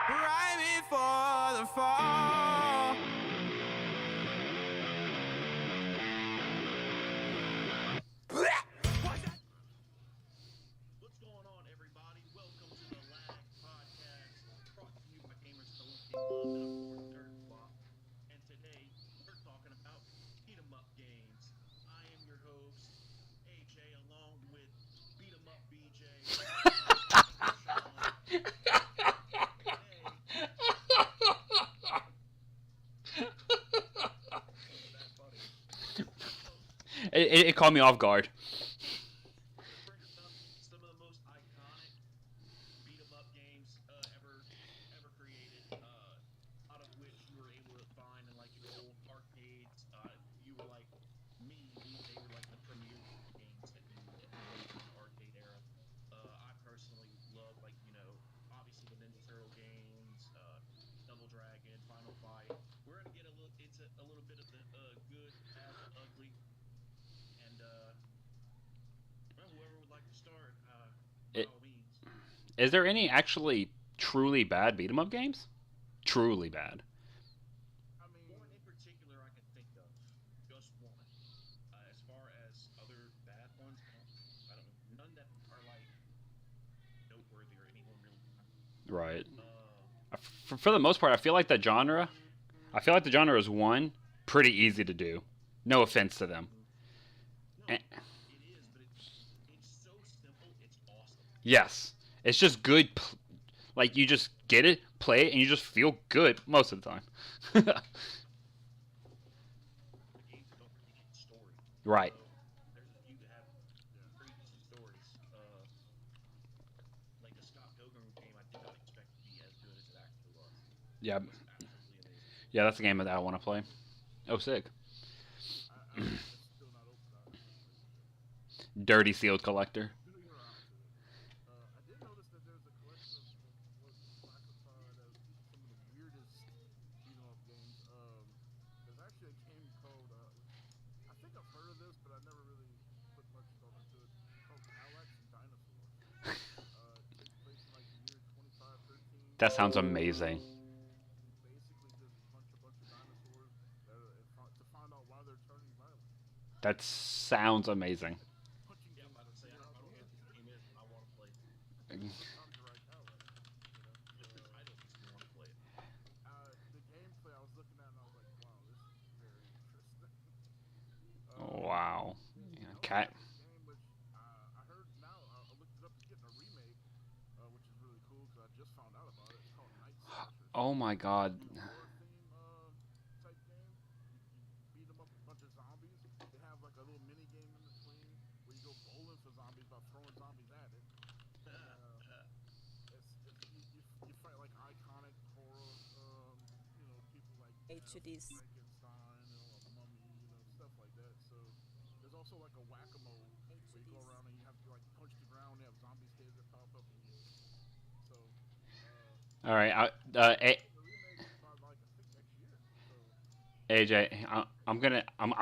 right before the fall. What's going on, everybody? Welcome to the Lag Podcast, brought to you by gamers collecting love and of course Dirt Flop. And today we're talking about beat 'em up games. I am your host, AJ, along with Beat 'em Up BJ and Sean. Today, wasn't that funny? So It caught me off guard. we're bringing up some of the most iconic beat 'em up games ever created. Out of which you were able to find in like your old arcades. You were like me; they were like the premier games that you played in the arcade era. I personally love obviously the Ninja Turtle games, Double Dragon, Final Fight. We're gonna get a little into a little bit of the good, bad, the ugly, and well, whoever would like to start, by It, all means. is there any actually truly bad beat 'em up games? Truly bad. I mean, one in particular I can think of, just one. As far as other bad ones, I don't know, none that are like noteworthy or anyone really. Right. Uh, For the most part, I feel like the genre. I feel like the genre is one pretty easy to do. No offense to them. no, Eh, it is, but it's so simple. It's awesome. yes, it's just good. Like you just get it, play it, and you just feel good most of the time. The games that don't really need story, Right. although there's a few that have pretty decent stories. Like the Scott Pilgrim game, I did not expect to be as good as it actually was. Yeah. It was absolutely amazing. Yeah, that's the game that I want to play. Oh, sick. It's still not open. I haven't played it yet. Dirty sealed collector. Getting around to it. I did notice that there's a collection of what's classified as some of the weirdest beat 'em up games. There's actually a game called I think I've heard of this, but I never really put much thought into it. Called Cadillacs and Dinosaurs. It takes place in like the year 2513. That sounds amazing. You basically just punch a bunch of dinosaurs to find out why they're turning violent. That sounds amazing. Punching Yeah, things I would to say figure I out don't the know what this answer. game is, but I want to play it. Sounds the right Cadillac. You know, Just the title makes me want to play it. the gameplay I was looking at and I was like, wow, this is very interesting. Wow. Yeah, Another cat. game which I heard now, I looked it up, is getting a remake, which is really cool because I just found out about it. It's called Night Slashers. Oh my It's god. like a horror theme type game. You beat them up with a bunch of zombies. They have like a little mini game in between where you go bowling for zombies by throwing zombies at it. And you fight like iconic horror, people like HUDs. Frankenstein, a mummy, stuff like that. So there's also like a whack-a-mole where you go HUDs. around and you have to like punch the ground. They have zombies' heads that pop up and you. So All right. the remake by like I think next year. So AJ, I'm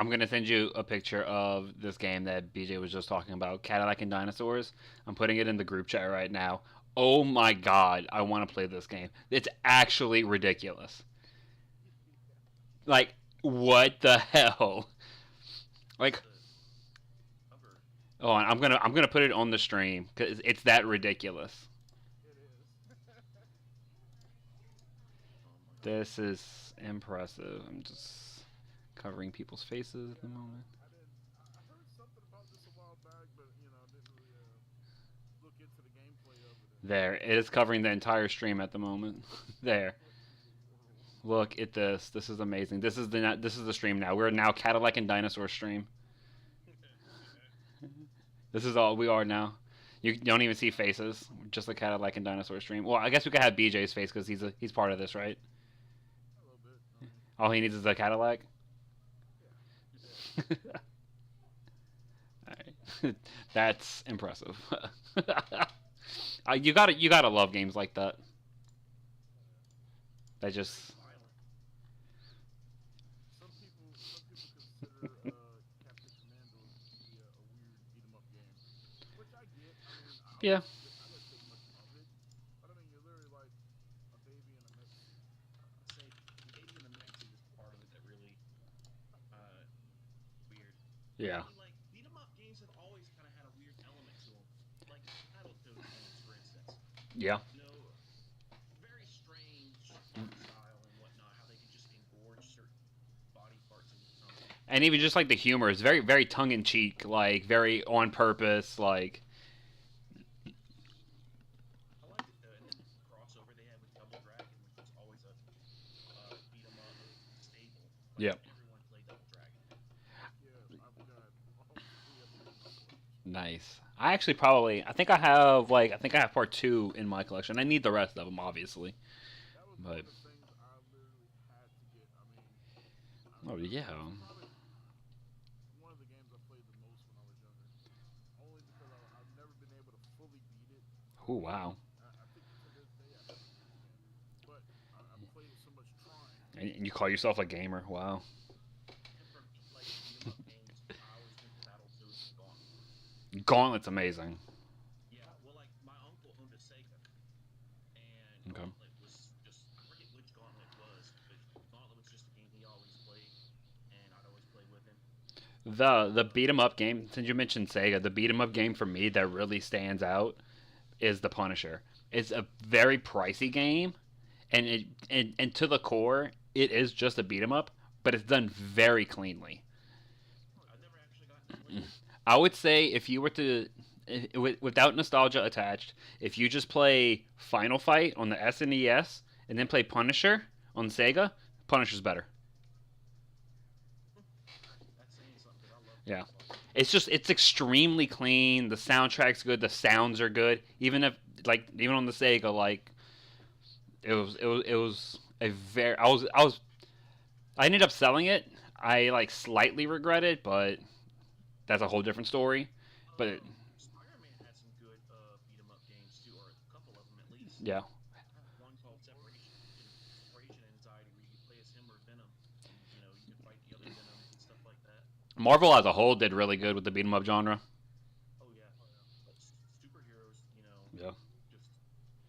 gonna send you a picture of this game that BJ was just talking about, Cadillac and Dinosaurs. I'm putting it in the group chat right now. Oh my god, I want to play this game. It's actually ridiculous. Like, what the hell? Like, The cover. oh, I'm gonna put it on the stream because it's that ridiculous. it is. Oh my god. This is impressive. I'm just covering people's faces at the moment. I didn't. I heard something about this a while back, but didn't really look into the gameplay of it. And There, it is covering the entire stream at the moment. There. what in the world? Look at this. This is amazing. This is the stream now. We're now Cadillac and Dinosaur stream. This is all we are now. You don't even see faces. Just the Cadillac and Dinosaur stream. Well, I guess we could have BJ's face because he's part of this, right? A little bit. I mean, All he needs is a Cadillac. yeah. Alright. That's impressive. You gotta love games like that. That just Violent. Some people consider Captain Commando to be a weird beat 'em up game, which I get. I mean, yeah. I didn't think much of it, but I mean, you're literally like a baby in Yeah. Like beat 'em up games have always kind of had a weird element to them, like Battletoads games, for instance. Yeah. You know, very strange art style and whatnot. How they could just engorge certain body parts into something. And even just like the humor is very, very tongue in cheek, like very on purpose. Like, I liked it though, and then the crossover they had with Double Dragon, which was always a beat 'em up staple. Like Yep. everyone played Double Dragon. Yeah, I've got all three of them in my collection. nice. I actually probably, I think I have part two in my collection. I need the rest of them, obviously. That was But- one of the things I literally had to get. Oh yeah. Probably one of the games I played the most when I was younger. Only because I've never been able to fully beat it. Oh wow. I think to this day I haven't beat it yet. But I played it so much trying. And you call yourself a gamer? Wow. And for like beat 'em up games, I always went to Battletoads and Gauntlet. Gauntlet's amazing. Yeah, well, like my uncle owned a Sega, and Okay. Gauntlet was just I forget which Gauntlet was, but Gauntlet was just a game he always played, and I'd always play with him. The beat 'em up game. Since you mentioned Sega, the beat 'em up game for me that really stands out is the Punisher. It's a very pricey game, and to the core, it is just a beat 'em up, but it's done very cleanly. I've never actually gotten to play it. I would say if you were to, without nostalgia attached, if you just play Final Fight on the SNES and then play Punisher on Sega, Punisher's better. That's saying something 'cause I love Yeah. Punisher. It's extremely clean. The soundtrack's good. The sounds are good. Even on the Sega, like it was a very I ended up selling it. I like slightly regret it, but that's a whole different story. But Spider-Man had some good beat 'em up games too, or a couple of them at least. yeah, One called Separation Anxiety, where you could play as him or Venom, and you know you could fight the other Venoms and stuff like that. Marvel as a whole did really good with the beat 'em up genre. Oh yeah, but superheroes, you know, Yeah. just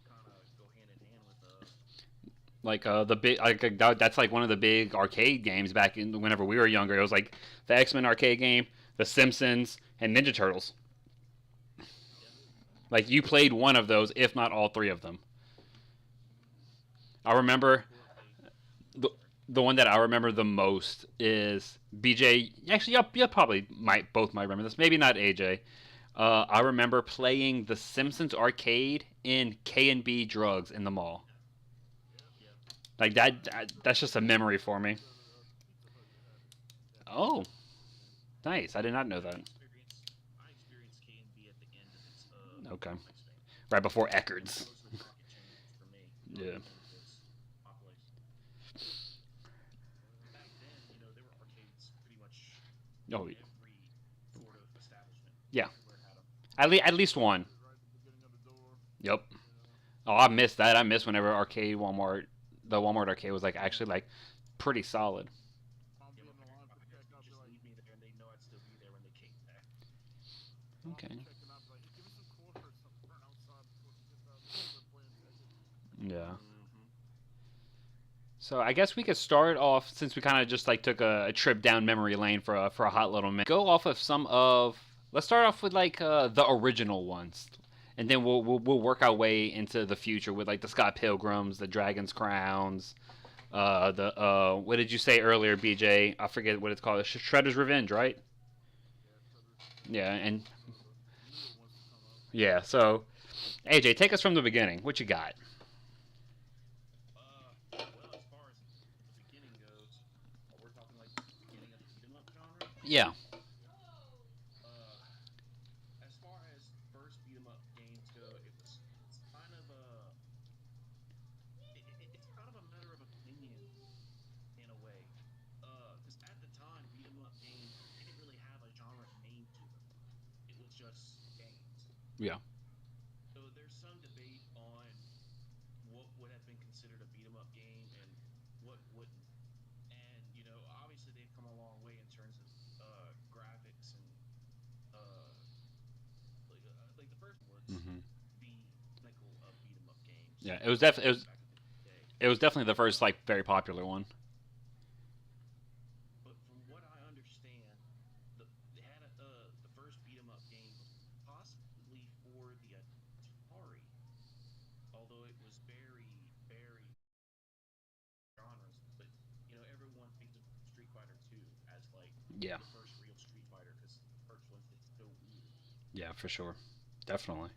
kind of go hand in hand with Like the big that's like one of the big arcade games back in whenever we were younger. It was like the X-Men arcade game, the Simpsons, and Ninja Turtles. Like you played one of those, if not all three of them. I remember the one that I remember the most is BJ. Actually, you probably might remember this. Maybe not AJ. I remember playing the Simpsons arcade in K&B Drugs in the mall. Like that's just a memory for me. Oh, nice. I did not know that. I experienced K&B at the end of its Okay. lifespan. Right before Eckerd's. Those were pocket changes for me. Yeah. Its population. Back then, you know, there were arcades pretty much Oh, every sort of establishment. Yeah. Everywhere had 'em. at least one. Right at the beginning of the door. Yep. Oh, I missed that. I missed whenever the Walmart arcade was like actually like pretty solid. I'll be Yeah, in my the line parents for check. I'll would be just like, leave me there, and they know I'd still be there when they came back. Okay. checking out, like, give me some quarters, something run outside before he gets out there playing Tekken. Yeah. Mm-hmm. So I guess we could start off since we kind of just like took a trip down memory lane for a hot little minute. Go off of let's start off with like the original ones, and then we'll work our way into the future with like the Scott Pilgrims, the Dragon's Crowns, what did you say earlier, BJ? I forget what it's called. Shredder's Revenge, right? Yeah, and yeah. So AJ, take us from the beginning. What you got? Well, as far as the beginning goes, we're talking like the beginning of the beat 'em up genre. Yeah. As far as first beat 'em up games go, it's kind of it's kind of a matter of opinion in a way. Because at the time, beat 'em up games didn't really have a genre name to them. It was just games. Yeah. So there's some debate on what would have been considered a beat 'em up game and what wouldn't. And you know, obviously they've come a long way in terms of graphics and like the first was Mm-hmm. the pinnacle of beat 'em up games. Yeah, it was definitely back in the day. it was definitely the first like very popular one. But from what I understand, just very, very genres. But everyone thinks of Street Fighter 2 as like Yeah. the first real Street Fighter because Virtual Instant's so weird. Yeah, for sure. Definitely.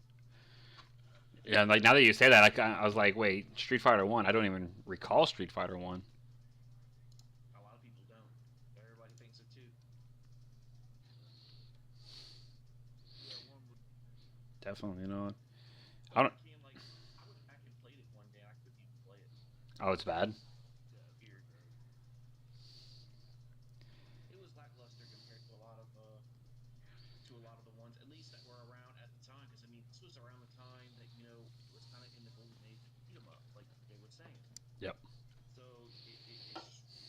Yeah, like now that you say that, I was like, wait, Street Fighter One. I don't even recall Street Fighter One. A lot of people don't. Everybody thinks of 2. Yeah, one would. Definitely, I don't. I went back and played it one day. I couldn't even play it. Oh, it's bad. Weird. It was lackluster compared to a lot of the ones, at least that were around at the time. Because I mean, this was around the time that it was kind of in the golden age of beat 'em up, like they were saying. Yep. So it's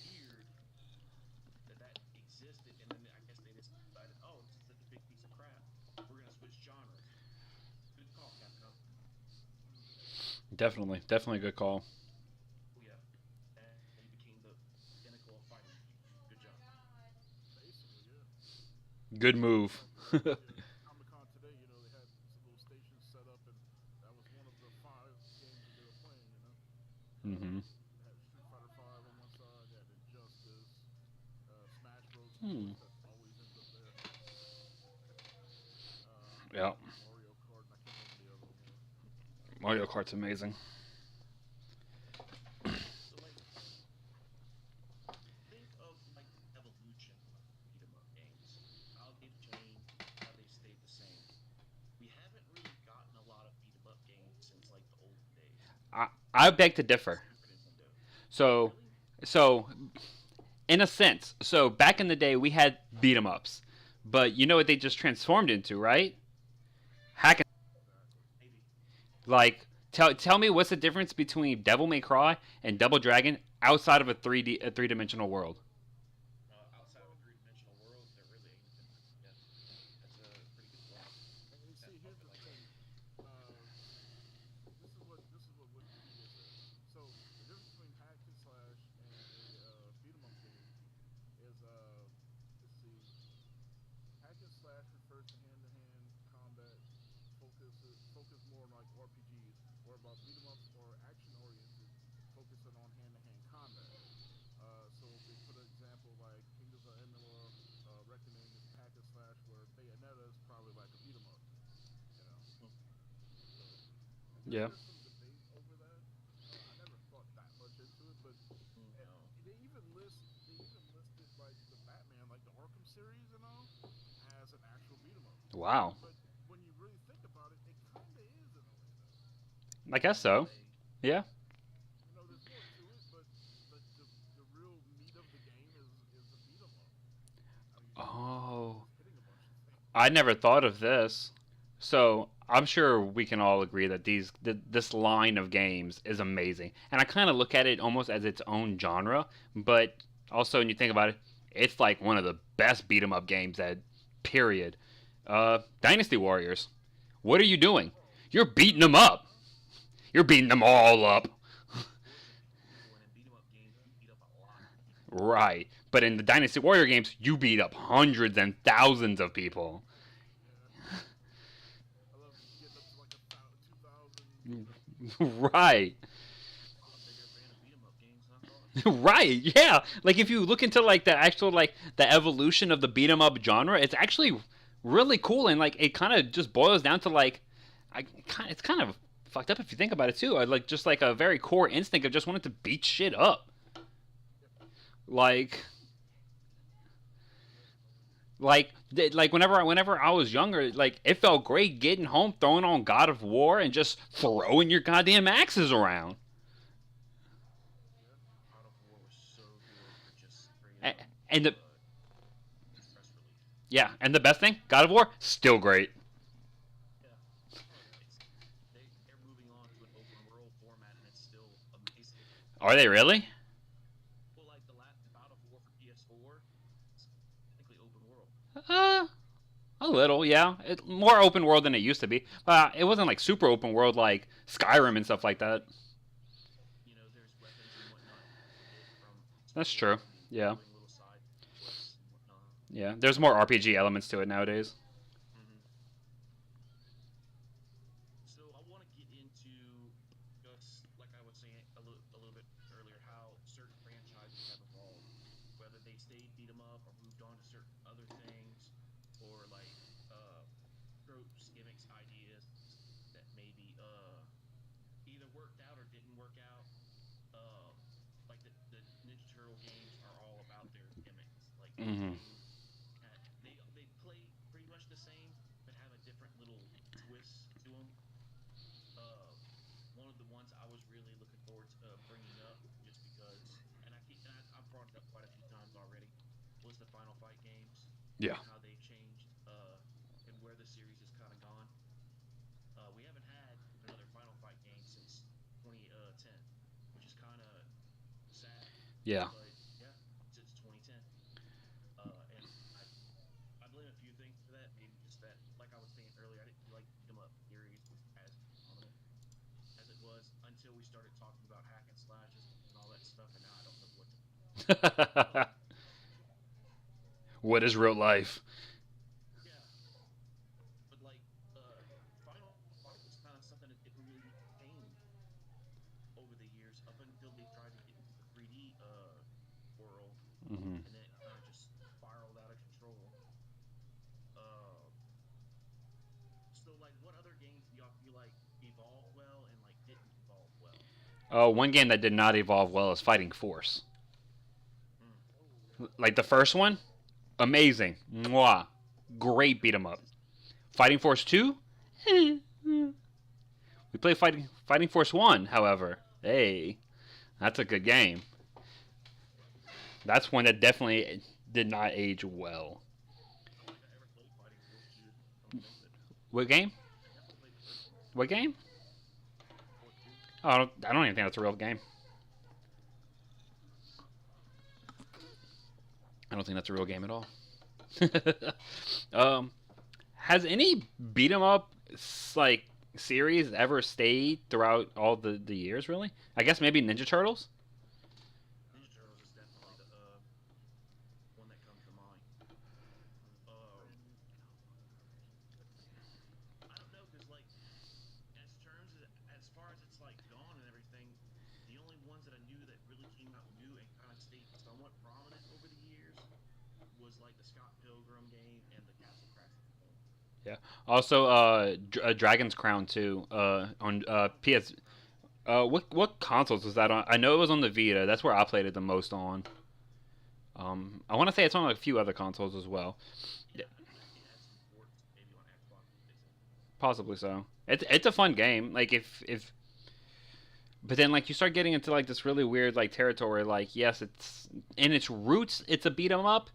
weird that existed, and then I guess they just decided, oh, this is such a big piece of crap. We're gonna switch genres. Good call, Capcom. Definitely a good call. Oh yeah, and he became the pinnacle of fighting. Good job. Basically, yeah. Good move. Comic-Con today, they had some little stations set up, and that was one of the 5 games that they were playing. Mhm. They had Street Fighter 5 on one side, they had Injustice, Smash Bros. Hmm. That always ends up there. Yeah. Mario Kart, and I can't remember the other one was. Mario Kart's amazing. So like, think of like the evolution of beat 'em up games. How they've changed, how they've stayed the same. We haven't really gotten a lot of beat 'em up games since like the olden days. I beg to differ. Super Nintendo. So, Really? so in a sense, so back in the day we had beat 'em ups, but you know what they just transformed into, right? Hack and Maybe. like tell me what's the difference between Devil May Cry and Double Dragon outside of a 3D dimensional world? Outside of a three-dimensional world, there really ain't a difference. Yeah, that's a pretty good point. And see, That's here's the like thing. This is what Wikipedia says. So the difference between hack and slash and a beat 'em up game is let's see, hack and slash refers to hand-to-hand combat, focus more on like RPGs, or about beat 'em ups or action-oriented, focusing on hand-to-hand combat. So they put an example like Kingdoms of Amalur, Reckoning is hack and slash, where Bayonetta is probably like a beat 'em up. So Yeah. there's some debate over that. I never thought that much into it, but no. they even listed like the Batman, like the Arkham series as an actual beat 'em up. Wow. But when you really think about it, it kind of is in a way. I guess so. Yeah. There's more to it, but the real meat of the game is the beat 'em up. I mean, Oh. just hitting a bunch of things. I never thought of this. So I'm sure we can all agree that this line of games is amazing, and I kind of look at it almost as its own genre. But also, when you think about it, it's like one of the best beat 'em up games. That period. Dynasty Warriors. What are you doing? You're beating them up. You're beating them all up. When in beat 'em up games, you beat up a lot. Right. But in the Dynasty Warrior games, you beat up hundreds and thousands of people. I love getting up to like 2,000. Right. I'm a bigger fan of beat 'em up games than I thought. Right, yeah. Like if you look into like the actual like the evolution of the beat 'em up genre, it's actually really cool, and like it kind of just boils down to like it's kind of fucked up if you think about it too. I like just like a very core instinct of just wanting to beat shit up. Like whenever I was younger, like it felt great getting home, throwing on God of War, and just throwing your goddamn axes around. God of War was so good for just straight A- up And the press release. yeah, and the best thing, God of War, still great. Yeah. They're moving on to an open world format, and it's still amazing. Are they really? Well, like the last God of War for PS4, it's technically open world. A little, yeah. More open world than it used to be. It wasn't like super open world like Skyrim and stuff like that. There's weapons and whatnot you get from That's exploring true. and Yeah. doing little side quests and whatnot. Yeah, there's more RPG elements to it nowadays. So I want to get into just was saying a little bit earlier, how certain franchises have evolved, whether they stayed beat 'em up or moved on to certain other things, or like uh, tropes, gimmicks, ideas that maybe either worked out or didn't work out. Um, like the Ninja Turtle games are all about their gimmicks. Like those Hmm. games, they play pretty much the same, but have a different little twist to them. Uh, One of the ones I was really looking forward to bringing up, just because, I've brought it up quite a few times already, was the Final Fight games Yeah. and how they've changed and where the series has kind of gone. We haven't had another Final Fight game since 2010, which is kind of sad. Yeah. But yeah, since 2010, and I blame a few things for that. Maybe just that, like I was saying earlier, I didn't feel like the beat 'em up series was as prominent as it was until we started talking about hack and slashes and all that stuff, and now I don't know what to. What is real life? Yeah, but like Final Fight was kind of something that didn't really maintain over the years up until they tried to get into the 3D world, Hmm. and then it kind of just spiraled out of control. Uh, so like, what other games do y'all feel like evolved well and like didn't evolve well? Oh, one game that did not evolve well is Fighting Force. Mm. Like the first one, amazing, mwah, great beat 'em up. Fighting Force 2, we played Fighting Force 1, however, hey, that's a good game. That's one that definitely did not age well. I don't think I ever played Fighting Force 2. Come to think of it, What game? I never played the first one. What game? Force 2. Oh, I don't even think that's a real game. I don't think that's a real game at all. um, has any beat 'em up like series ever stayed throughout all the years? Really? I guess maybe Ninja Turtles. Ninja Turtles is definitely the one that comes to mind. Um, I don't know, cause like as far as it's like gone and everything, the only ones that I knew that really came out new and kind of stayed somewhat prominent over the years was like the Scott Pilgrim game and the Castle Crashers game. Also, Dragon's Crown too. On PS. What consoles was that on? I know it was on the Vita. That's where I played it the most on. I want to say it's on a few other consoles as well. Yeah, I think it had some ports maybe on Xbox 360. Possibly so. It's a fun game. Like if but then like you start getting into like this really weird like territory. Like yes, it's in its roots it's a beat 'em up,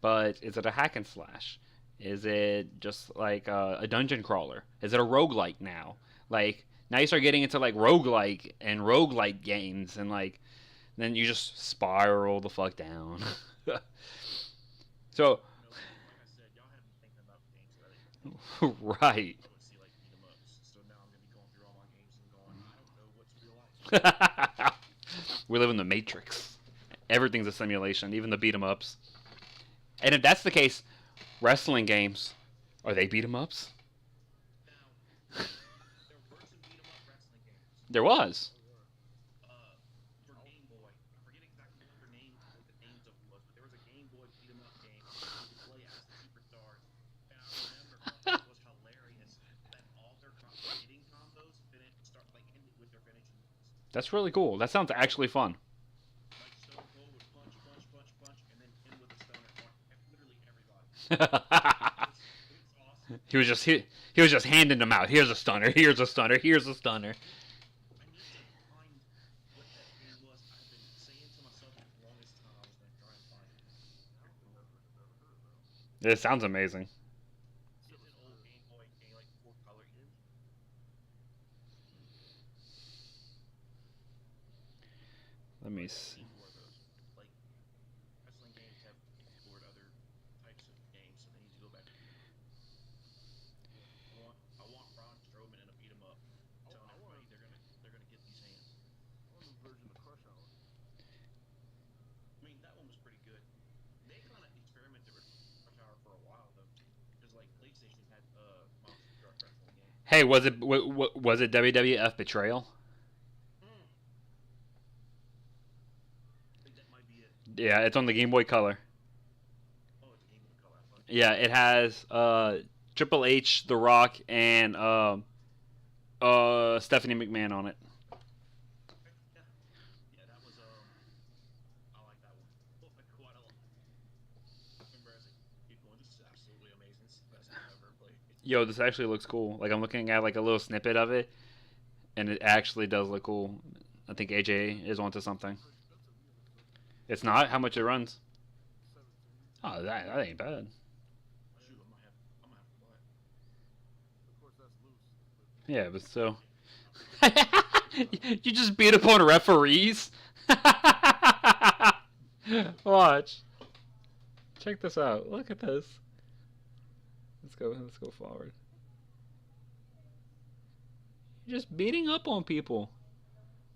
but is it a hack and slash? Is it just like a dungeon crawler? Is it a roguelike now? Like now you start getting into like roguelike and roguelike games and like then you just spiral the fuck down. So No, like I said, y'all have me thinking about games that right. I would see like beat 'em ups. So now I'm gonna be going through all my games and going, I don't know what's real life. We live in the Matrix. Everything's a simulation, even the beat 'em ups. And if that's the case, wrestling games are they beat 'em ups? Now, there were some beat 'em up wrestling games. There was. For Game Boy, I forget exactly what the names of them was, but there was a Game Boy beat 'em up game you could play as the superstars. And I remember it was hilarious that all their hitting combos ended with their finishing moves. That's really cool. That sounds actually fun. Like Stone Cold would punch, punch, punch, punch, and then end with a stunner on literally everybody. It was awesome. He was just handing them out. Here's a stunner. Here's a stunner. Here's a stunner. I need to find what that game was. I've been saying to myself for the longest time I was going to try and find it. It sounds amazing. It's an old Game Boy game, like four color game. Let me see. Explore those. Like wrestling games have explored other types of games, so they need to go back. I want Braun Strowman in a beat 'em up. I'm telling everybody they're gonna get these hands. I want a version of Crush Hour. I mean that one was pretty good. They kind of experimented with Rush Hour for a while though, because like PlayStation had monster truck wrestling game. Hey, was it WWF Betrayal? Yeah, it's on the Game Boy Color. Oh, it's a Game Boy Color. I thought. Yeah, it has Triple H, The Rock, and Stephanie McMahon on it. Okay, yeah. Yeah, that was I like that one. Quite a lot. I remember as a kid going, this is absolutely amazing. This is the best game I've ever played. Yo, this actually looks cool. Like I'm looking at like a little snippet of it, and it actually does look cool. I think AJ is onto something. It's not how much it runs. 17. Oh, that ain't bad. Shoot, I might have to buy it. Of course, that's loose. Yeah, but so you just beat up on referees. Watch. Check this out. Look at this. Let's go. Let's go forward. You're just beating up on people.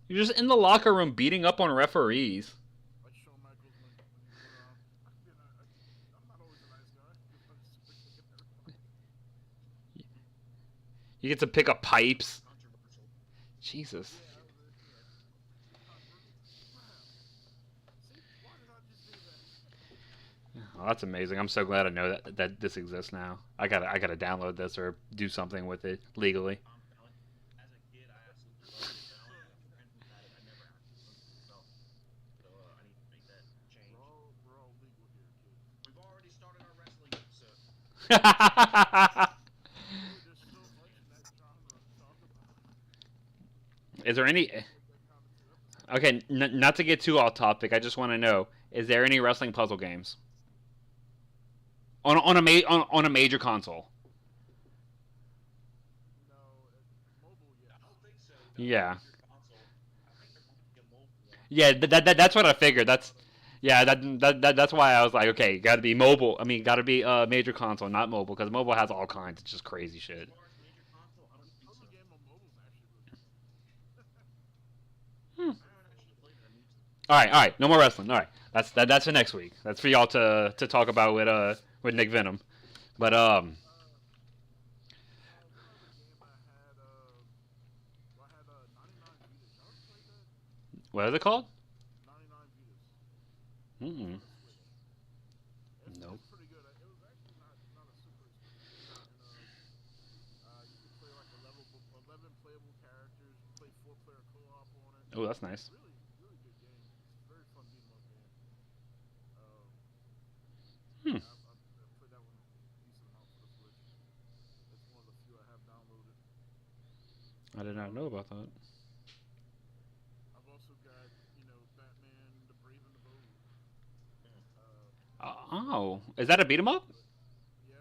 You're just in the locker room beating up on referees. Like Shawn Michaels when he would, I'm not always a nice guy. I'm just picking everybody. You get to pick up pipes. Controversial. Jesus. Yeah, that was it. Yeah. Wow. See, why did I just do that? Oh, that's amazing. I'm so glad I know that this exists now. I gotta download this or do something with it legally. As a kid, I absolutely loved it. But I only had a friend who had it. I never actually owned it myself. So I need to make that change. We're all legal here, kid. We've already started our wrestling episode. Dude, there's so much in that genre to talk about. Is there any? That kind of Okay, not to get too off topic. I just want to know: is there any wrestling puzzle games on a major console? No, mobile, yeah. I don't think so. Yeah. Your console. I think they're going to get mobile one. Yeah, that's what I figured. That's why I was like, okay, got to be mobile. I mean, got to be major console, not mobile, because mobile has all kinds of just crazy shit. As far as major console, I don't think Puzzle so. game on mobile's actually really Hmm. I haven't actually played it. I need to. All right, no more wrestling. All right, that's for next week. That's for y'all to talk about with Nick Venom. But One other game I had 99 Vidas. Y'all ever played that? what is it called? 99 Vidas. Mm-mm. It's, Nope. it's pretty good. It was actually not a super expensive game, and you could play like 11 playable characters. You play 4-player co-op on it. Oh, that's nice. Really, really good game. It's a very fun beat 'em up game. Hmm. I played that one a decent amount for the Switch. It's one of the few I have downloaded. I did not know about that. I've also got, Batman, The Brave and the Bold. Oh, is that a beat 'em up? Yeah.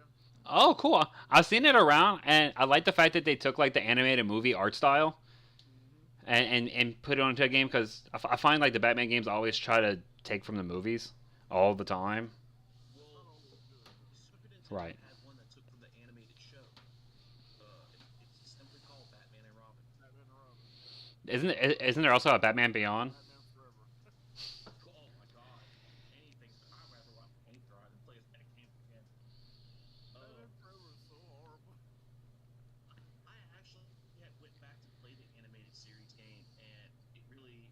Oh, cool. I've seen it around, and I like the fact that they took like the animated movie art style and put it onto a game because I find like the Batman games always try to take from the movies all the time. Well, Not always good. Super Nintendo Right. had one that took from the animated show. It's simply called Batman and Robin. Batman and Robin. Isn't there also a Batman Beyond? Batman Forever. Oh my god. Anything. I'd rather watch Paintdry than play as Batman again. Batman Forever is so horrible. I actually went back to play the animated series game, and it really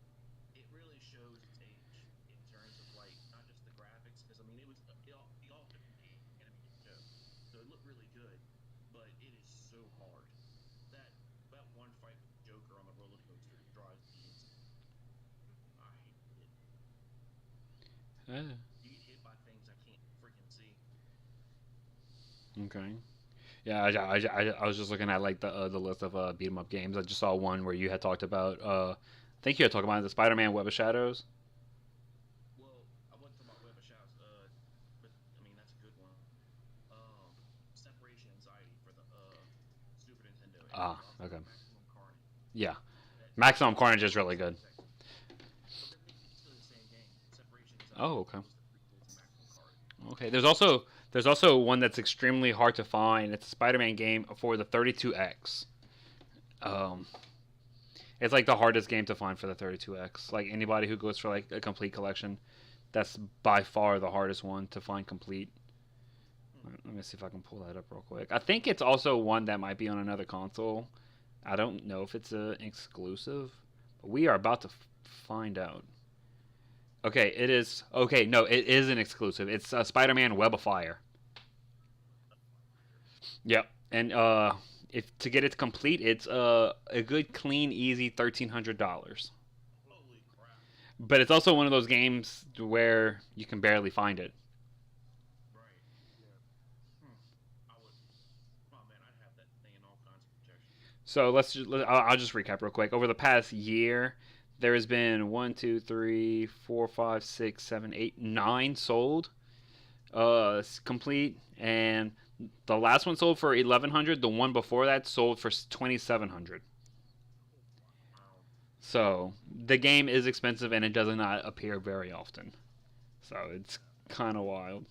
shows its age in terms of like not just the graphics, because I mean it all took from the animated show, so it looked really good, but it is so hard. That one fight with Joker on the roller coaster drives me insane. I hate it. You get hit by things I can't freaking see. Okay. Yeah, I was just looking at like the list of beat 'em up games. I just saw one where you had talked about I think you had talked about the Spider-Man Web of Shadows. Well, I wasn't talking about Web of Shadows, but I mean that's a good one. Separation Anxiety for the Super Nintendo. And Ah, also okay. Maximum Carnage. Yeah, That- Maximum Carnage is really good. So they're basically the same game. Separation Anxiety Oh, okay. is just the prequel to Maximum Carnage. Okay. There's also one that's extremely hard to find. It's a Spider-Man game for the 32X. It's like the hardest game to find for the 32X. Like anybody who goes for like a complete collection, that's by far the hardest one to find complete. Let me see if I can pull that up real quick. I think it's also one that might be on another console. I don't know if it's an exclusive, but we are about to find out. Okay, it is. Okay, no, it is an exclusive. It's Spider-Man Web of Fire. Yep. And if to get it complete, it's a good, clean, easy $1,300. Holy crap! But it's also one of those games where you can barely find it. Right. Yeah. I would. Oh man, I'd have that thing in all kinds of protection. So I'll just recap real quick. Over the past year, there has been 9 sold, complete, and the last one sold for 1,100. The one before that sold for 2,700. Wow. So the game is expensive and it does not appear very often. So it's kind of wild.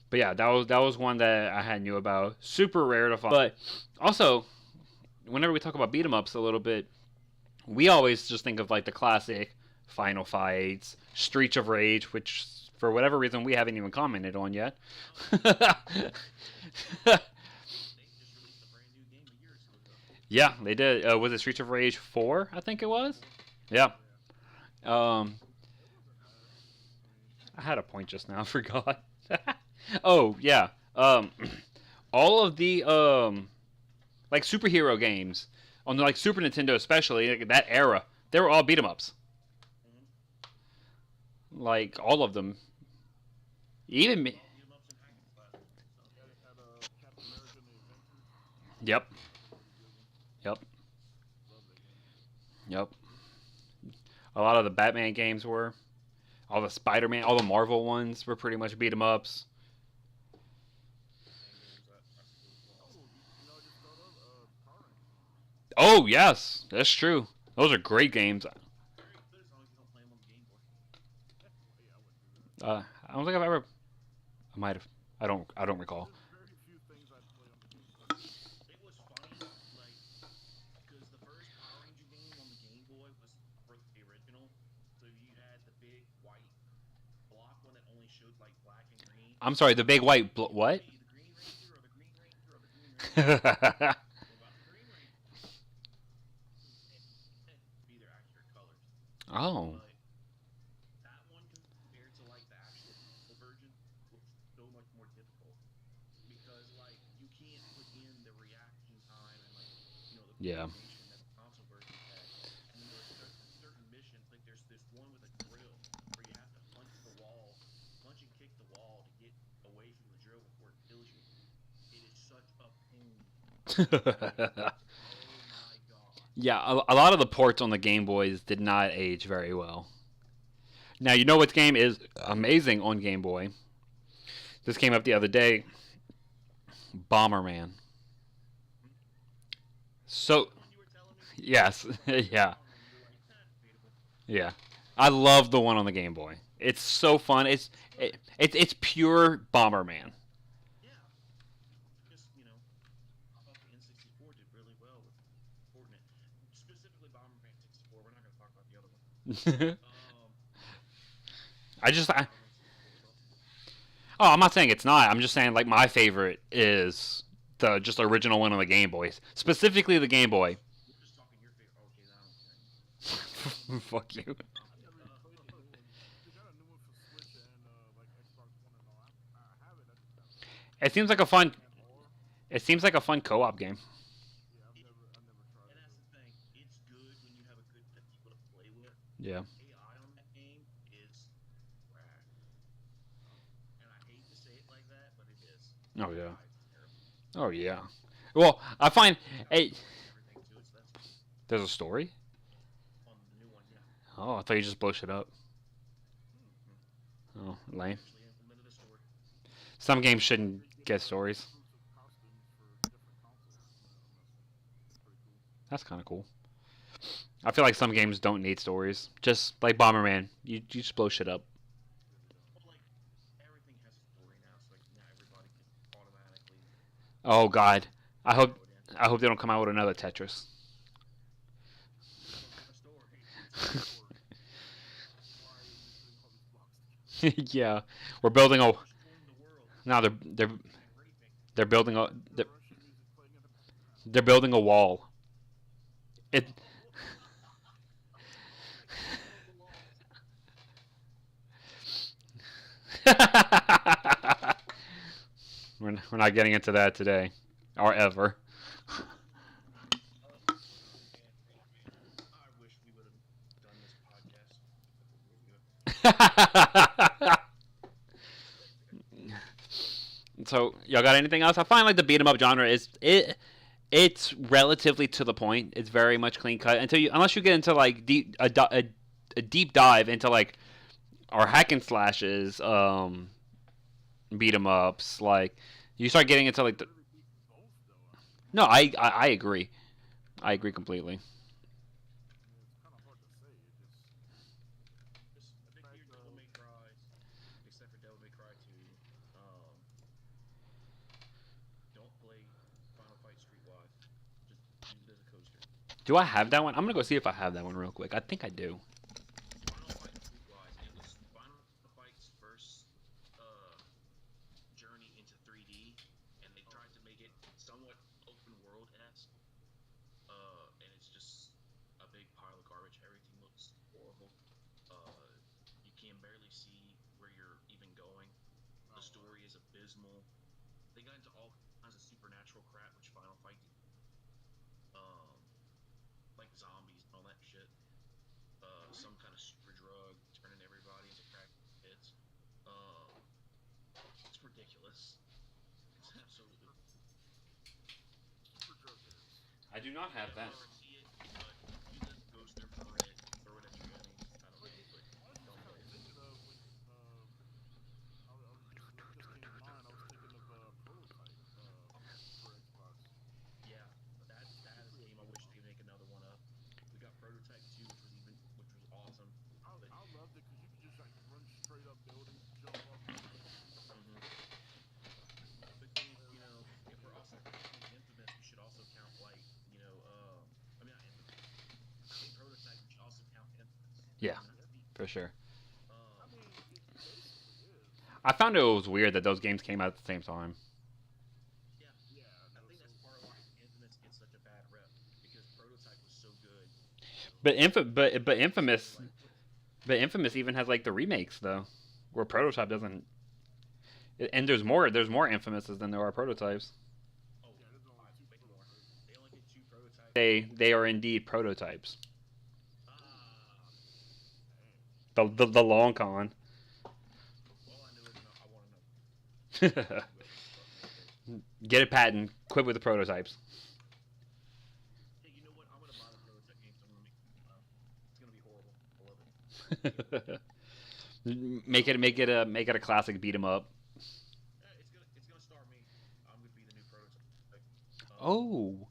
But yeah, that was one that I had knew about. Super rare to find. But also, whenever we talk about beat 'em ups a little bit, we always just think of like the classic Final Fights, Streets of Rage, which for whatever reason we haven't even commented on yet. They just released a brand new game a year or so ago. Yeah, they did. Was it Streets of Rage 4? I think it was. Yeah. Um, I had a point just now. I forgot. Oh yeah. All of the like superhero games on like Super Nintendo, especially like, that era, they were all beat 'em ups. Like all of them. Even me. Beat 'em ups and hack and slash. So, Yeah, they had Captain America and the Avengers. Yep. Pretty good one. Yep. Love that game. Yep. A lot of the Batman games were. All the Spider-Man, all the Marvel ones were pretty much beat 'em ups. same games I see as well. Oh, you know, I just thought of Power Rangers. Oh yes, that's true. Those are great games. Very good as long as you don't play them on the Game Boy. Yeah, I wouldn't do that. I don't think I've ever. I might have. I don't recall. There's very few things I'd play on the Game Boy. It was funny, like, because the first Power Ranger game on the Game Boy was for the original. So you had the big white block one that only showed like black and green. I'm sorry, the big white what? Be the Green Ranger or the Green Ranger or the Green Ranger. What about the Green Ranger? Be their accurate colors. Oh. But that one compared to like the actual console version was so much more difficult because like you can't put in the reacting time and like the Yeah. coordination that the console version had. And then there's certain missions like there's this one with a drill where you have to punch and kick the wall to get away from the drill before it kills you. It is such a pain. Oh my god. Yeah, a lot of the ports on the Game Boys did not age very well. Now you know what game is amazing on Game Boy. This came up the other day. Bomberman. So The one you were telling me? yes, yeah, You're like, debatable. yeah. I love the one on the Game Boy. It's so fun. It's pure Bomberman. Yeah. Just, I thought the N64 did really well with Fortnite. Specifically Bomberman 64. We're not going to talk about the other one. I just I, Bomberman 64 is awesome. Oh, I'm not saying it's not. I'm just saying like my favorite is the just original one on the Game Boy, specifically the Game Boy. We're just talking your favorite. Okay, then I don't care. Fuck you. I never even played the new one. They got a new one for Switch and like Xbox One and all. I have it. I just haven't. It seems like a fun. And or It seems like a fun co-op game. yeah, I never tried And it. that's the thing. It's good when you have a good set of people to play with. Yeah. AI on that game is trash. And I hate to say it like that, but it is. Oh yeah. It's terrible. Oh yeah. Well, I find hey, Everything too, so that's there's a story. on the new one, yeah. Oh, I thought you just blow shit up. Oh, lame. Actually implemented a story. Some games shouldn't get stories. Exclusive costumes for different consoles on this one. It's pretty cool. That's kind of cool. I feel like some games don't need stories. Just like Bomberman, you just blow shit up. Well, like, everything has a story now, so like now everybody can automatically Oh God, I hope throw it in. they don't come out with another Tetris. Don't have a story. It's a story. Why are you putting all these blocks together? Yeah, we're building a. Destroying the world No, they're and raping. they're building a The Russian music playing in the background. they're building a wall. It We're not getting into that today, or ever. I wish we would have done this podcast a couple years ago. So y'all got anything else? I find like the beat 'em up genre it's relatively to the point. It's very much clean cut unless you get into like a deep dive into like our hack and slashes, beat 'em ups. Like you start getting into like the Really beat both though. no, I agree. I agree completely. I mean, it's kind of hard to say. It just Just a big year Devil May Cry, except for Devil May Cry 2. Don't play Final Fight Streetwise. Just use it as a coaster. Do I have that one? I'm gonna go see if I have that one real quick. I think I do. Final Fight Streetwise, it was Final Fight's first journey into 3D, and they tried to make it somewhat open world esque. And it's just a big pile of garbage. Everything looks horrible. You can barely see where you're even going. The story is abysmal. They got into all kinds of supernatural crap, which Final Fight did. Like zombies and all that shit. Some kind of super drug turning everybody into crack kids. It's ridiculous. It's absolutely. super drug heads. I do not have that. See it, but use it as a coaster for it. Throw it at your enemies. I don't know, but I was don't just play it. thinking of when just came to mind. I was thinking of Prototype for Xbox. Yeah, that is a game I wish they make another one of. We got Prototype 2, which was awesome. I loved it because you could just like run straight up buildings, jump up. Mhm. But then, if we're also counting Infamous, we should also count like, I mean not Infamous. I think Prototype we should also count Infamous. Yeah. Not to be- For sure. I mean, it basically is. I found it was weird that those games came out at the same time. Yeah, Yeah, I think that's part of why Infamous gets such a bad rep because Prototype was so good. But Infamous even has like the remakes though, where Prototype doesn't. And there's more Infamouses than there are prototypes. Oh, Yeah, there's only two way more. prototypes. They only get 2 prototypes. They are indeed prototypes. Ah, The long con. all I know is I want to know. Get a patent. Quit with the prototypes. Hey, you know what? I'm gonna buy the prototype game. So I'm gonna it's gonna be horrible. I love it. Make it a classic beat 'em up. It's gonna star me. I'm gonna be the new prototype. Oh,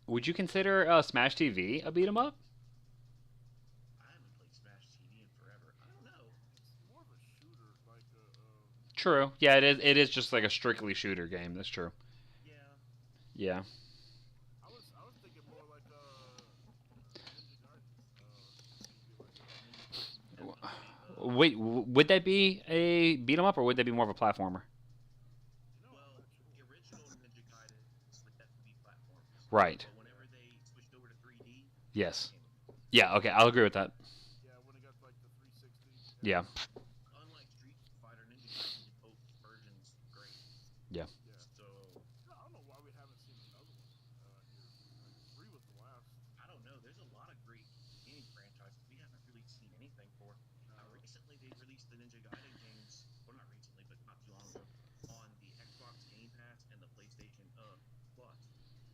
would you consider Smash TV a beat 'em up? I haven't played Smash TV in forever. I don't know. It's more of a shooter, like True. Yeah, it is. It is just like a strictly shooter game. That's true. Yeah. Yeah. I was thinking more like Ninja Gaiden. Wait, would that be a beat 'em up or would that be more of a platformer? Well, the original Ninja Gaiden would definitely be platforms. Right. But whenever they switched over to 3D, Yes. Yeah. Okay. I'll agree with that. Yeah, when it got like the 360. Yeah. unlike Street Fighter, Ninja Gaiden did both versions great. Yeah. Yeah. So I don't know why we haven't seen another one here. Like, 3 was the last. I don't know. There's a lot of great gaming franchises we haven't really seen anything for. Recently, they released the Ninja Gaiden games. Well, not recently, but not too long ago, on the Xbox Game Pass and the PlayStation Plus.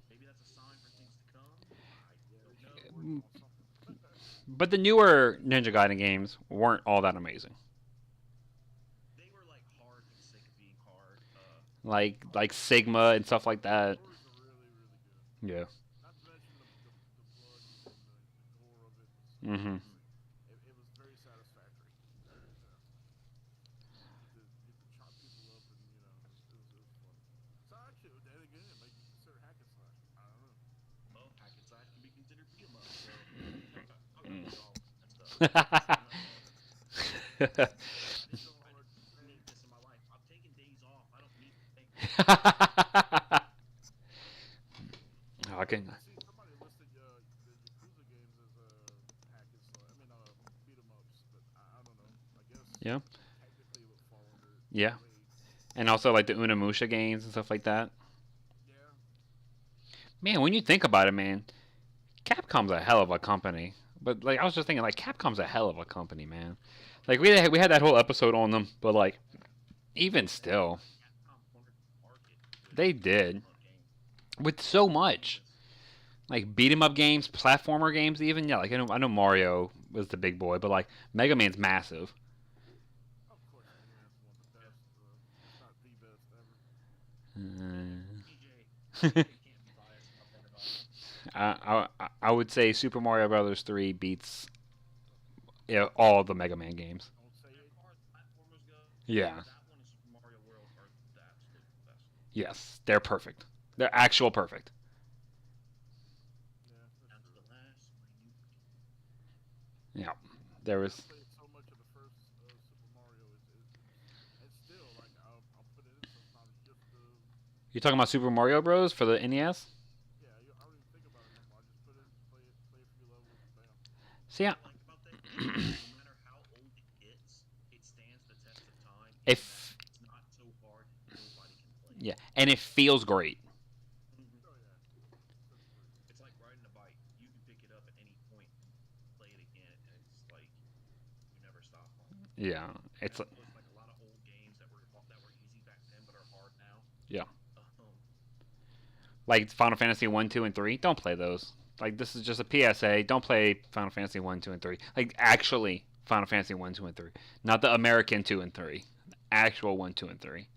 Maybe that's a sign for things to come. I Yeah, don't they know. should be working on something. But the newer Ninja Gaiden games weren't all that amazing. They were like hard for the sake of being hard. Like Sigma and stuff like that. Stories are really, really good. Yeah. Not to mention the blood and the gore of it. Mhm. It was very satisfactory. Yeah. You could chop people up and, it was fun. So actually, then again, it might be considered hack and slash. I don't know. Well, hack and slash can be considered beat 'em up. So I'm Mm. gonna do all that stuff. I just don't need this in my life. I'm taking days off. I don't need to take. Okay. See, somebody listed the Yakuza games as hack and slash. I mean, beat 'em ups, but I don't know. I guess Yeah. technically it would fall under Yeah. And also like the Unamusha games and stuff like that. Yeah. Man, when you think about it, man, Capcom's a hell of a company. But like I was just thinking, like Capcom's a hell of a company, man. Like we had that whole episode on them, but like even still, Capcom cornered the market with they did beat 'em up games. with so much. Like beat 'em up games, platformer games, even yeah. Like I know Mario was the big boy, but like Mega Man's massive. Of course, Mega Man's one of the best, if not the best ever. TJ can't be biased about everybody. I would say Super Mario Brothers 3 beats all the Mega Man games. Don't say As it. far as platformers go, Yeah. that one and Super Mario World are the absolute best. Yes, they're perfect. They're actual perfect. Yeah, that's Down to true. the last minute. Yeah. There I was played so much of the first Super Mario. And still, like, I'll put it in sometimes just to. you talking about Super Mario Bros for the NES? Yeah, I don't even think about it no more. I just put it in, play a few levels, and bam. See, What I like about that game is no matter how old it gets, it stands the test of time. In if that it's not so hard nobody can play. yeah, and it feels great. Oh yeah, that's true. It's like riding a bike. You can pick it up at any point and play it again, and it's like you never stop on it. Yeah, it's As opposed to like a lot of old games that were easy back then but are hard now. Yeah. Um, like Final Fantasy 1, 2, and 3. Don't play those. Like this is just a PSA. Don't play Final Fantasy 1, 2, and 3. Like actually Final Fantasy 1, 2, and 3, not the American 2 and 3. Actual 1, 2, and 3.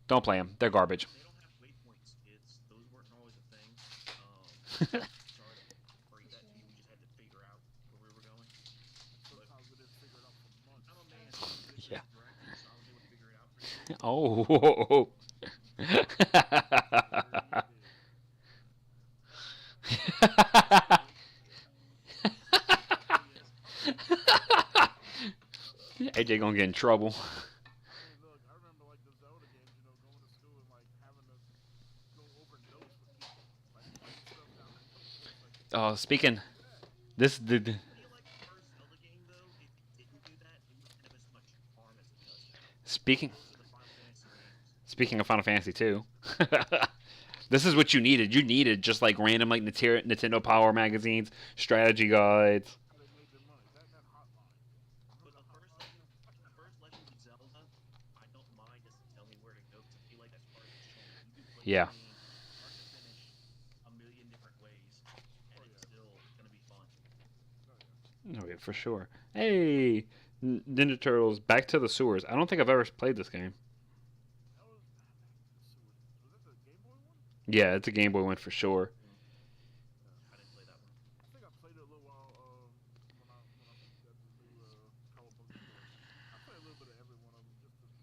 Don't play them. They're garbage. they don't have waypoints, kids. Those weren't always a thing. Sorry to break that to you. We just had to figure out where we were going. And sometimes we didn't figure it out for months. I'm a man. I'm a Yeah. director, so I was able to figure it out for you. Oh. AJ gonna get in trouble. I mean, look, I remember like the Zelda games, going to school and like having to go over notes with people, like writing stuff down in notebooks. Like, Oh, speaking, this the I feel like the first Zelda game, though, if it didn't do that, it wouldn't have as much harm as it does now. speaking Those are the Final Fantasy games. speaking of Final Fantasy 2. This is what you needed. You needed just like random like Nintendo Power magazines, strategy guides. how they made their money. That hotline. But Remember that hotline? the first Legend of Zelda, I don't mind just to tell me where to go because I feel like that's part of the charm. You can play Yeah. the game start to finish a million different ways, and it's still gonna be fun. Oh yeah. Oh yeah, for sure. Hey, Ninja Turtles: Back to the Sewers. I don't think I've ever played this game. That was that the Game Boy one? Yeah, it's a Game Boy one for sure. I didn't play that one. I think I played it a little while when I got the new Cowabunga collection. I played a little bit of every one of them just to.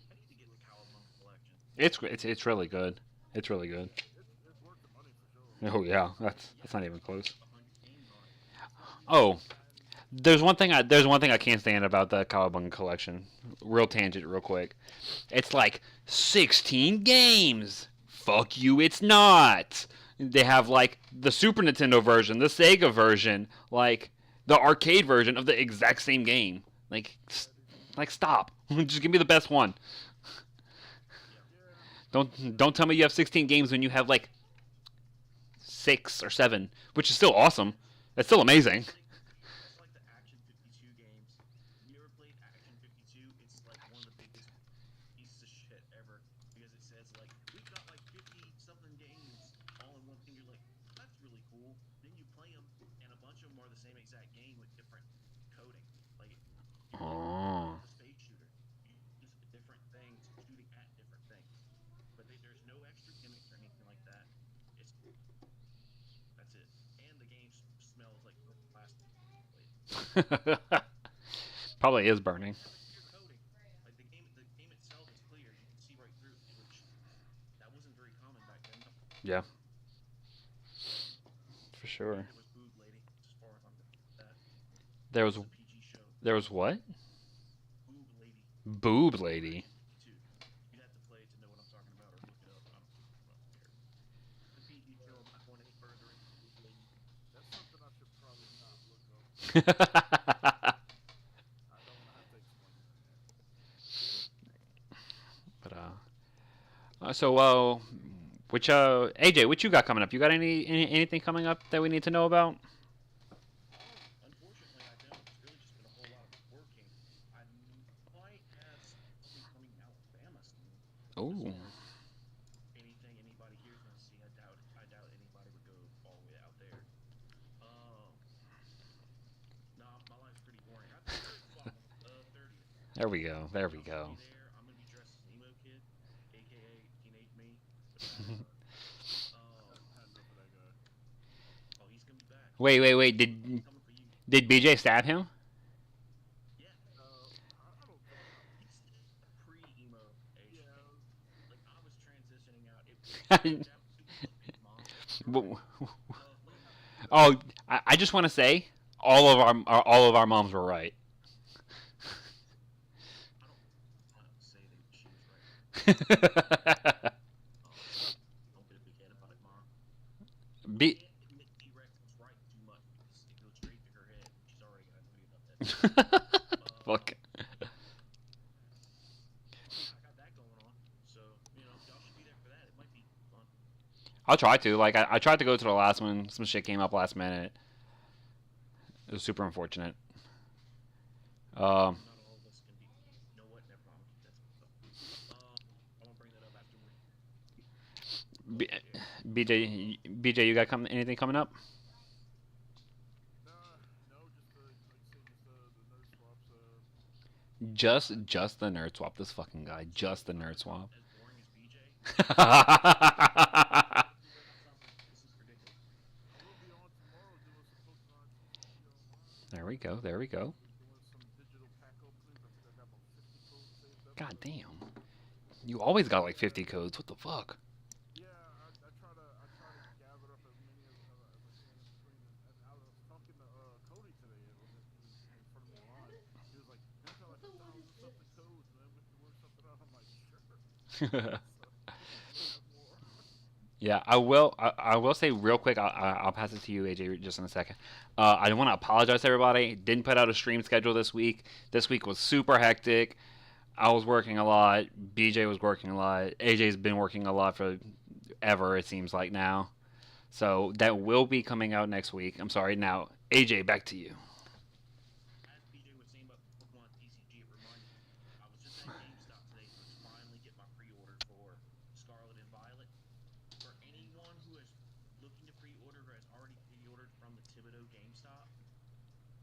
I need to get the Cowabunga collection. It's really good. It's really good. It's worth the money for sure. Oh yeah, that's not even close. 100 games on it. Oh, there's one thing I can't stand about the Cowabunga collection. Real tangent, real quick. It's like 16 games. Fuck you, it's not. They have like the Super Nintendo version, the Sega version, like the arcade version of the exact same game. Like stop. Just give me the best one. Yeah. Don't tell me you have 16 games when you have like 6 or 7, which is still awesome. It's still amazing. That's like the Action 52 games. You ever played Action 52? It's like one of the biggest pieces of shit ever because it says like we've got like 50 something games all in one thing. You're like, that's really cool. Then you play them, and a bunch of them are the same exact game with different coding. Like Oh. the space shooter, you use different things shooting at different things, but there's no extra gimmicks or anything like that. It's that's it, and the game smells like plastic. Probably is burning. Clear coding. Like the game itself is clear. You can see right through, which that wasn't very common back then. Yeah. For sure. There was Boob Lady, as far as I'm concerned. That There was was a PG show. there was what? Boob Lady Boob lady. 2. You'd have to play it to know what I'm talking about or look it up. I don't care. The PG show, I'm not going any further into Boob Lady. That's something I should probably not look up. I don't want to have to explain that. So, AJ, what you got coming up? You got anything coming up that we need to know about? Unfortunately, I don't. It's really just been a whole lot of working. I might have something coming Alabama soon. Oh, Anything anybody here is gonna see, I doubt it. I doubt anybody would go all the way out there. Um, nah, my life's pretty boring. I think it's about 30th. there we go. There we I'll go. be there. I'm gonna be dressed as Emo Kid, aka Teenage Me. Hands up for that guy. Oh, he's gonna be back. Wait. He's coming for you. Did BJ stab him? Yeah, I don't think. he's pre-emo age. Yeah. Like I was transitioning out. It But- oh, I just want to say all of our moms were right. I don't say that she was right. Don't get a big head about it, Mom. B- Can't admit T-Rex was right too much because it goes straight to her head. She's already got a video about that. Fuck. I got that going on, so y'all should be there for that. It might be fun. I'll try to. Like, I tried to go to the last one. Some shit came up last minute. It was super unfortunate. Not all of us can be. You know what? Never mind. I won't bring that up afterward. BJ, you got anything coming up? Nah, no, just like you said, just the nerd swaps. Just the nerd swap. This fucking guy. Just the nerd swap. As boring as BJ. This is ridiculous. We'll be on tomorrow doing some Pokemon TCG online. There we go. There we go. Doing some digital pack openings. I think I got about 50 codes saved up. God damn. You always got like 50 codes. What the fuck? Yeah, I try to gather up as many as I can in between. And I was talking to Cody today. It was in front of me online. He was like, "Man, I got like 1,000 something codes, man. We can work something out." I'm like, "Sure." Yeah, I will. I will say real quick. I'll pass it to you, AJ, just in a second. I want to apologize to everybody. Didn't put out a stream schedule this week. This week was super hectic. I was working a lot. BJ was working a lot. AJ's been working a lot for ever. It seems like now. So that will be coming out next week. I'm sorry. Now, AJ, back to you. As BJ was saying about Pokemon TCG, it reminded me. I was just at GameStop today to finally get my pre-order for Scarlet and Violet. For anyone who is looking to pre-order or has already pre-ordered from the Thibodeau GameStop,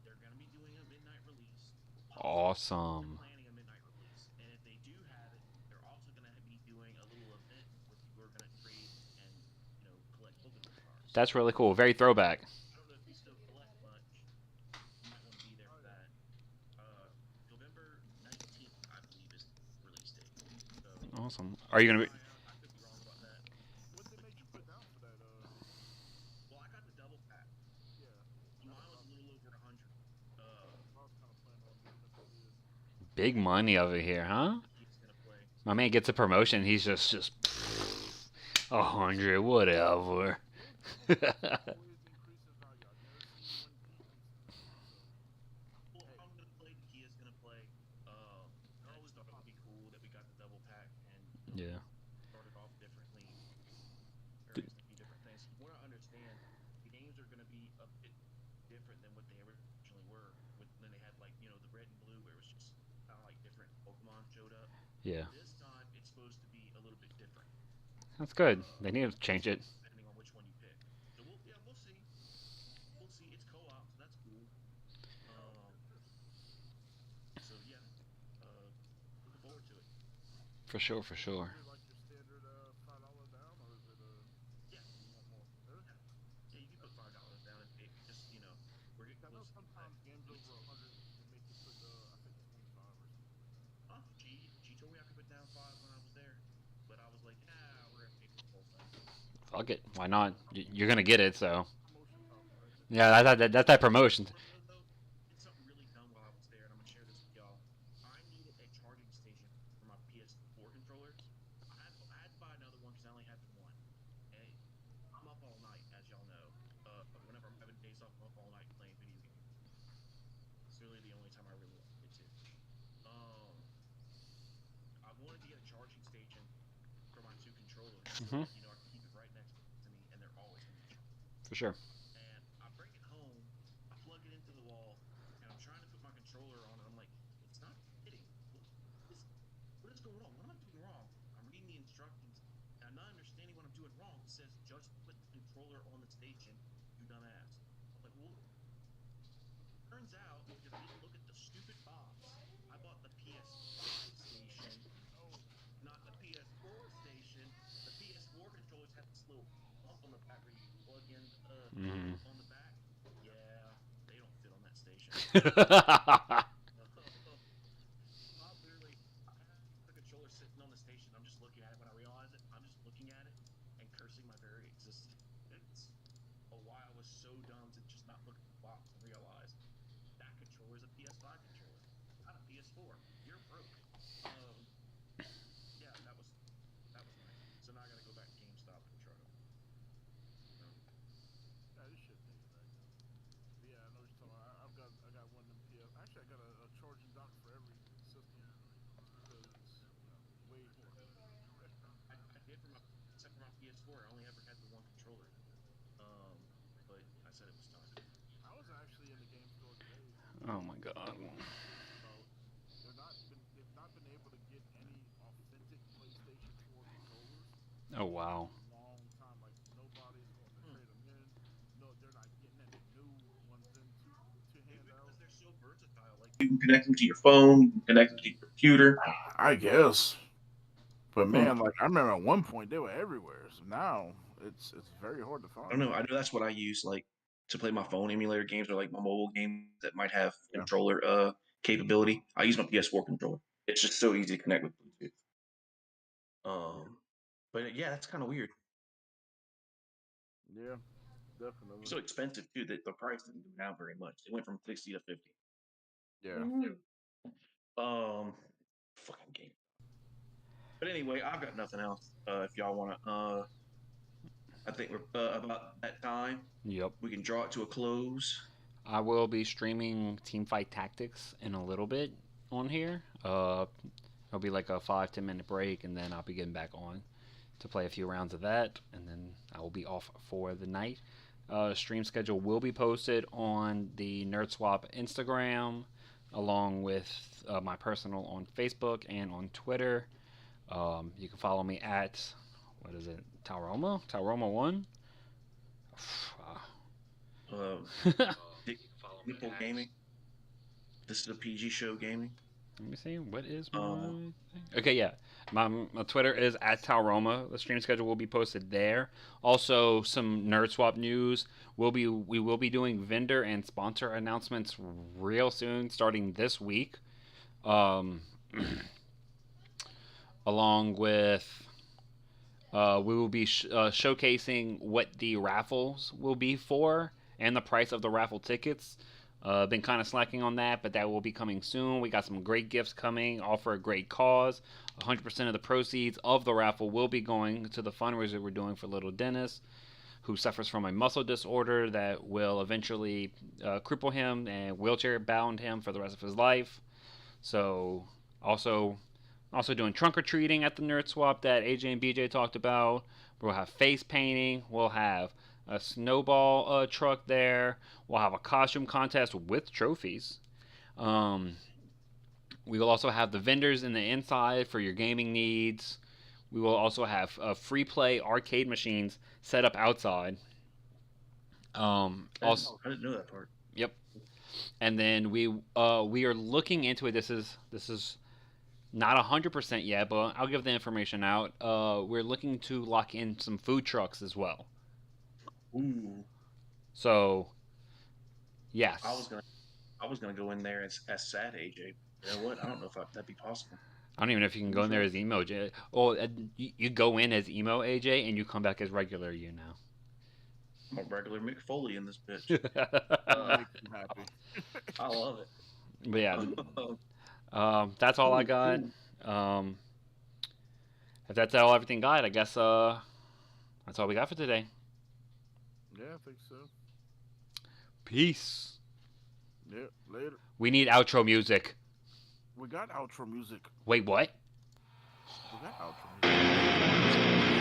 they're going to be doing a midnight release. Awesome. Planning a midnight release. And if they do have it, they're also going to be doing a little event where people are going to trade and, collect Pokemon cards. That's really cool. Very throwback. I don't know if you still collect much. You might want to be there for that. November 19th, I believe, is the release date. So, Awesome. Are you gonna be? I could be wrong about that. What they make you put down for that? Well, I got the double pack. Yeah. Mine was a little over 100. I was kind of planning on doing this idea. Big money over here, huh? He's gonna play. My man gets a promotion. He's just 100, whatever. Always increases value. I've never seen one decrease. Well, I'm gonna play. Kia's gonna play. I just thought it would be cool that we got the double pack and Yeah. started off differently. Various a few different things. From what I understand, the games are gonna be a bit different than what they originally were. Then they had the red and blue, where it was just kind of like different Pokemon showed up. Yeah. This time, it's supposed to be a little bit different. That's good. They need to change it. Depending on which one you pick. So we'll see. We'll see. It's co-op, so that's cool. So yeah, looking forward to it. For sure, for sure. Is it like your standard $5 down, or is it Yeah. you want more? Really? Yeah, you can put $5 down and pick. Just we're getting I know close. sometimes games over 100 they make you put I think 25 or something like that. Huh? She told me I could put down 5 when I was there, but I was like, nah, we're gonna pay for the whole thing. Fuck it. Why not? You're gonna get it, so. Promotion top, right? Yeah, that's that promotion. Though, it's something really dumb while I was there, and I'm gonna share this with y'all. I needed a charging station for my PS4 controllers. I had to buy another one because I only had the one. And I'm up all night, as y'all know. Whenever I'm having days off, I'm up all night playing video games. It's really the only time I really like it too. I wanted to get a charging station for my 2 controllers. controller. Mhm. So, I can keep it right next to me, and they're always going to be charged. For sure. And I bring it home, I plug it into the wall, and I'm trying to put my controller on, and I'm like, it's not hitting. What is going on? What am I doing wrong? I'm reading the instructions, and I'm not understanding what I'm doing wrong. It says just put the controller on the station, you dumbass. I'm like, well, turns out, because I didn't look at the stupid box, I bought the PS5 station, not the PS4 station. The PS4 controllers have this little bump on the back where you plug in Mhm. on the back. Yeah, they don't fit on that station. I literally, I have the controller sitting on the station. I'm just looking at it. When I realize it, I'm just looking at it and cursing my very existence. Oh, why I was so dumb to just not look at the box and realize that controller is a PS5 controller, not a PS4. You're broke. Yeah, that was nice. So now I gotta go back to GameStop and try to. Yeah, this shit things back though. But yeah, I know what you're talking about. I got one of them PF. Actually, I got a charging dock for every system because way more convenient. I did for my except for my PS4. I only ever had the one controller. But I said it was time. I was actually in the game store today. Oh my god. About they've not been able to get any authentic PlayStation 4 controllers Oh wow. in a long time. Like nobody's going to trade them in. No, they're not getting any new ones in to hand Maybe out. because they're so versatile. Like you can connect them to your phone, you can connect them to your computer. I guess. But man, like I remember at one point they were everywhere. So now it's very hard to find. I don't know. I know that's what I use like to play my phone emulator games or like my mobile games that might have Yeah. controller capability. I use my PS4 controller. It's just so easy to connect with Bluetooth. But yeah, that's kind of weird. Yeah, definitely. It's so expensive too that the price didn't go down very much. It went from 60 to 50. Yeah. Fucking game. But anyway, I've got nothing else. If y'all want to, I think we're about that time. Yep. We can draw it to a close. I will be streaming Teamfight Tactics in a little bit on here. It'll be like a 5-10 minute break, and then I'll be getting back on to play a few rounds of that, and then I will be off for the night. Stream schedule will be posted on the NerdSwap Instagram, along with my personal on Facebook and on Twitter. You can follow me at, what is it, Tauroma? Tauroma1? Nipple Gaming. This is a PG show gaming. Let me see. What is my thing? Okay, yeah. My Twitter is at Tauroma. The stream schedule will be posted there. Also, some NerdSwap news. We will be doing vendor and sponsor announcements real soon, starting this week. Along with, we will be showcasing what the raffles will be for and the price of the raffle tickets. Been kind of slacking on that, but that will be coming soon. We got some great gifts coming, all for a great cause. 100% of the proceeds of the raffle will be going to the fundraiser we're doing for little Dennis, who suffers from a muscle disorder that will eventually cripple him and wheelchair bound him for the rest of his life. So, also doing trunk or treating at the Nerd Swap that AJ and BJ talked about. We'll have face painting. We'll have a snowball truck there. We'll have a costume contest with trophies. We will also have the vendors in the inside for your gaming needs. We will also have free play arcade machines set up outside. Also, I didn't know that part. Yep. And then we are looking into it. This is not 100% yet, but I'll give the information out. We're looking to lock in some food trucks as well. Ooh. So, yes. I was gonna go in there as sad AJ. You know what? I don't know if that'd be possible. I don't even know if you can go in there as emo AJ. Oh, you go in as emo AJ and you come back as regular you now. I'm a regular Mick Foley in this bitch. Makes me happy. I love it. But yeah, that's all I got. If that's everything got, I guess that's all we got for today. Yeah, I think so. Peace. Yeah, later. We need outro music. We got outro music. Wait, what? We got outro music.